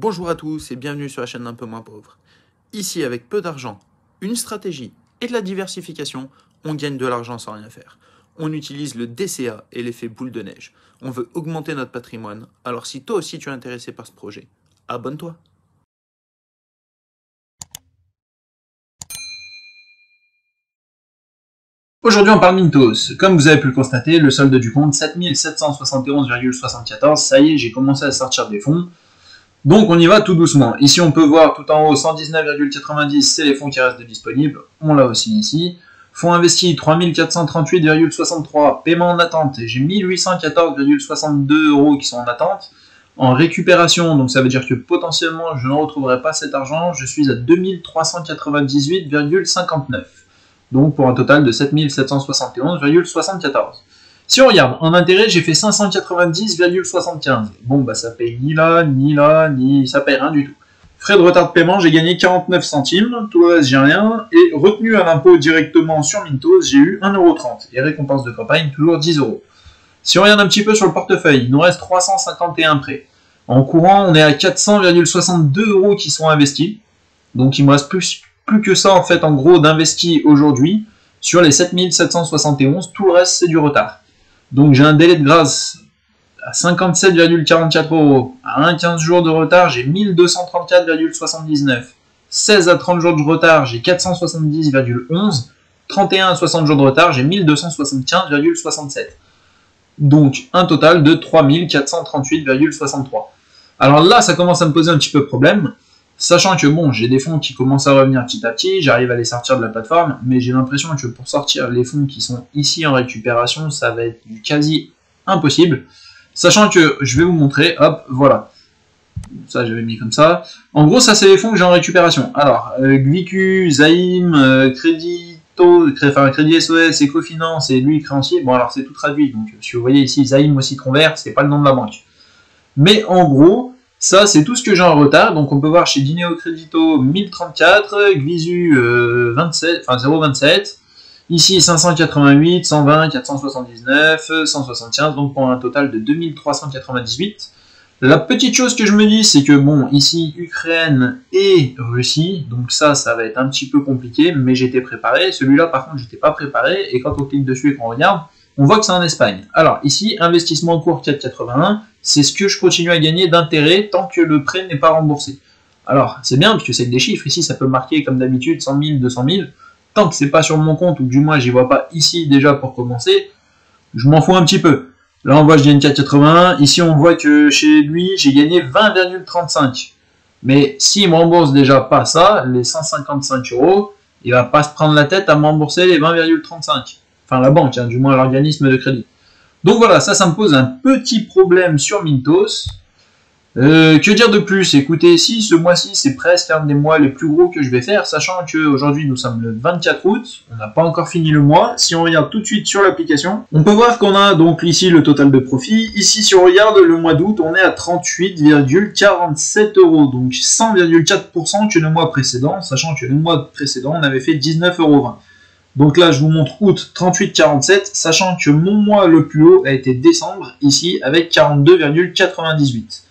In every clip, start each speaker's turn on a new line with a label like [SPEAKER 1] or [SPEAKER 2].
[SPEAKER 1] Bonjour à tous et bienvenue sur la chaîne d'un peu moins pauvre. Ici, avec peu d'argent, une stratégie et de la diversification, on gagne de l'argent sans rien faire. On utilise le DCA et l'effet boule de neige. On veut augmenter notre patrimoine, alors si toi aussi tu es intéressé par ce projet, abonne-toi.
[SPEAKER 2] Aujourd'hui, on parle Mintos. Comme vous avez pu le constater, le solde du compte, 7771,74. Ça y est, j'ai commencé à sortir des fonds. Donc, on y va tout doucement. Ici, on peut voir tout en haut, 119,90, c'est les fonds qui restent disponibles. On l'a aussi ici. Fonds investis, 3438,63. Paiement en attente, j'ai 1814,62 € qui sont en attente. En récupération, donc ça veut dire que potentiellement, je ne retrouverai pas cet argent. Je suis à 2398,59. Donc pour un total de 7771,74. Si on regarde, en intérêt, j'ai fait 590,75. Bon, bah ça paye ni là, ni ça paye rien du tout. Frais de retard de paiement, j'ai gagné 49 centimes, tout le reste, j'ai rien. Et retenu à l'impôt directement sur Mintos, j'ai eu 1,30 €. Et récompense de campagne, toujours 10 €. Si on regarde un petit peu sur le portefeuille, il nous reste 351 prêts. En courant, on est à 400,62 € qui sont investis. Donc il me reste plus que ça en fait en gros d'investis aujourd'hui sur les 7771, tout le reste c'est du retard. Donc j'ai un délai de grâce à 57,44 €, à 15 jours de retard j'ai 1234,79, 16 à 30 jours de retard j'ai 470,11, 31 à 60 jours de retard j'ai 1275,67. Donc un total de 3438,63. Alors là ça commence à me poser un petit peu de problème. Sachant que bon, j'ai des fonds qui commencent à revenir petit à petit, j'arrive à les sortir de la plateforme, mais j'ai l'impression que pour sortir les fonds qui sont ici en récupération, ça va être du quasi impossible. Sachant que, je vais vous montrer, hop, voilà. Ça, j'avais mis comme ça. En gros, ça, c'est les fonds que j'ai en récupération. Alors, Gviku, Zaim, Crédit SOS, Ecofinance et lui, créancier. Bon, alors, c'est tout traduit. Donc, si vous voyez ici, Zaim au citron vert, c'est pas le nom de la banque. Mais en gros, ça, c'est tout ce que j'ai en retard. Donc, on peut voir chez Dineo Credito 1034, Gvisu 0,27. Ici, 588, 120, 479, 175. Donc, pour un total de 2398. La petite chose que je me dis, c'est que, bon, ici, Ukraine et Russie. Donc, ça va être un petit peu compliqué. Mais j'étais préparé. Celui-là, par contre, j'étais pas préparé. Et quand on clique dessus et qu'on regarde, on voit que c'est en Espagne. Alors, ici, investissement en cours 4,81. C'est ce que je continue à gagner d'intérêt tant que le prêt n'est pas remboursé. Alors, c'est bien, puisque c'est des chiffres. Ici, ça peut marquer, comme d'habitude, 100 000, 200 000. Tant que c'est pas sur mon compte, ou du moins, j'y vois pas ici déjà pour commencer, je m'en fous un petit peu. Là, on voit que je gagne 4,81. Ici, on voit que chez lui, j'ai gagné 20,35. Mais s'il me rembourse déjà pas ça, les 155 €, il va pas se prendre la tête à me rembourser les 20,35. Enfin, la banque, hein, du moins l'organisme de crédit. Donc voilà, ça me pose un petit problème sur Mintos. Que dire de plus? Écoutez, ici, ce mois-ci, c'est presque un des mois les plus gros que je vais faire, sachant qu'aujourd'hui, nous sommes le 24 août, on n'a pas encore fini le mois. Si on regarde tout de suite sur l'application, on peut voir qu'on a donc ici le total de profit. Ici, si on regarde le mois d'août, on est à 38,47 €, donc 100,4% que le mois précédent, sachant que le mois précédent, on avait fait 19,20 €. Donc là, je vous montre août 38,47, sachant que mon mois le plus haut a été décembre, ici, avec 42,98.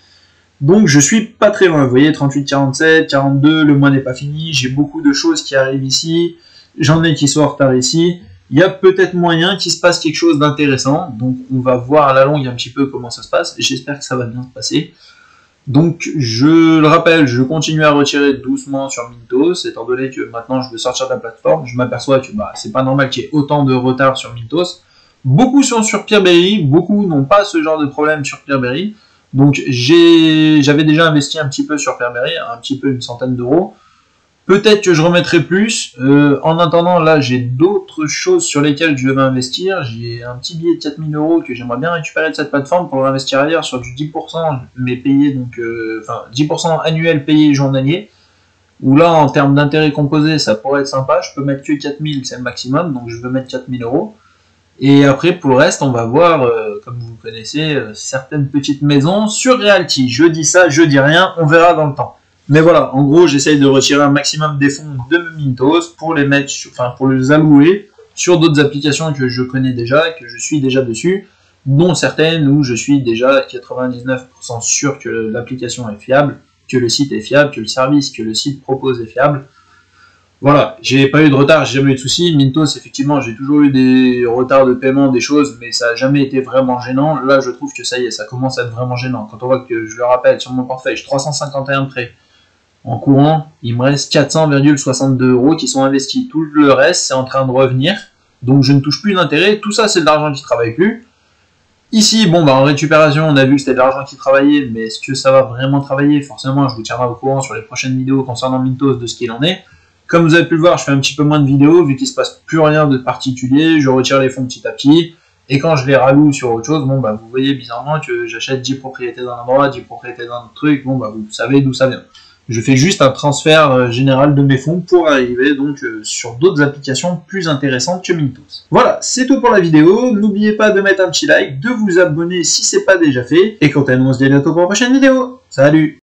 [SPEAKER 2] Donc je suis pas très loin, vous voyez, 38,47, 42, le mois n'est pas fini, j'ai beaucoup de choses qui arrivent ici, j'en ai qui sont en retard ici, il y a peut-être moyen qu'il se passe quelque chose d'intéressant, donc on va voir à la longue un petit peu comment ça se passe, j'espère que ça va bien se passer. Donc, je le rappelle, je continue à retirer doucement sur Mintos, étant donné que maintenant je veux sortir de la plateforme. Je m'aperçois que c'est pas normal qu'il y ait autant de retard sur Mintos. Beaucoup sont sur Peerberry, beaucoup n'ont pas ce genre de problème sur Peerberry. Donc, j'avais déjà investi un petit peu sur Peerberry, un petit peu une centaine d'euros. Peut-être que je remettrai plus. En attendant, là, j'ai d'autres choses sur lesquelles je vais investir. J'ai un petit billet de 4000 € que j'aimerais bien récupérer de cette plateforme pour l'investir ailleurs sur du 10%, mais payé, donc, 10% annuel payé journalier. Où là, en termes d'intérêt composé, ça pourrait être sympa. Je peux mettre que 4000, c'est le maximum, donc je veux mettre 4000 €. Et après, pour le reste, on va voir, comme vous connaissez, certaines petites maisons sur Realty. Je dis ça, je dis rien, on verra dans le temps. Mais voilà, en gros, j'essaye de retirer un maximum des fonds de Mintos pour les mettre, pour les allouer sur d'autres applications que je connais déjà, que je suis déjà dessus, dont certaines où je suis déjà 99% sûr que l'application est fiable, que le site est fiable, que le service que le site propose est fiable. Voilà, j'ai pas eu de retard, j'ai jamais eu de soucis. Mintos, effectivement, j'ai toujours eu des retards de paiement, des choses, mais ça n'a jamais été vraiment gênant. Là, je trouve que ça y est, ça commence à être vraiment gênant. Quand on voit que, je le rappelle, sur mon portefeuille, j'ai 351 prêts en courant, il me reste 400,62 € qui sont investis. Tout le reste, c'est en train de revenir, donc je ne touche plus d'intérêt. Tout ça, c'est de l'argent qui ne travaille plus. Ici, bon, en récupération, on a vu que c'était de l'argent qui travaillait, mais est-ce que ça va vraiment travailler? Forcément, je vous tiendrai au courant sur les prochaines vidéos concernant Mintos de ce qu'il en est. Comme vous avez pu le voir, je fais un petit peu moins de vidéos, vu qu'il ne se passe plus rien de particulier, je retire les fonds petit à petit, et quand je les ralloue sur autre chose, bon, vous voyez bizarrement que j'achète 10 propriétés d'un endroit, 10 propriétés d'un autre truc, bon, vous savez d'où ça vient. Je fais juste un transfert général de mes fonds pour arriver donc sur d'autres applications plus intéressantes que Mintos. Voilà, c'est tout pour la vidéo. N'oubliez pas de mettre un petit like, de vous abonner si ce n'est pas déjà fait. Et quant à nous, on se dit à bientôt pour la prochaine vidéo. Salut!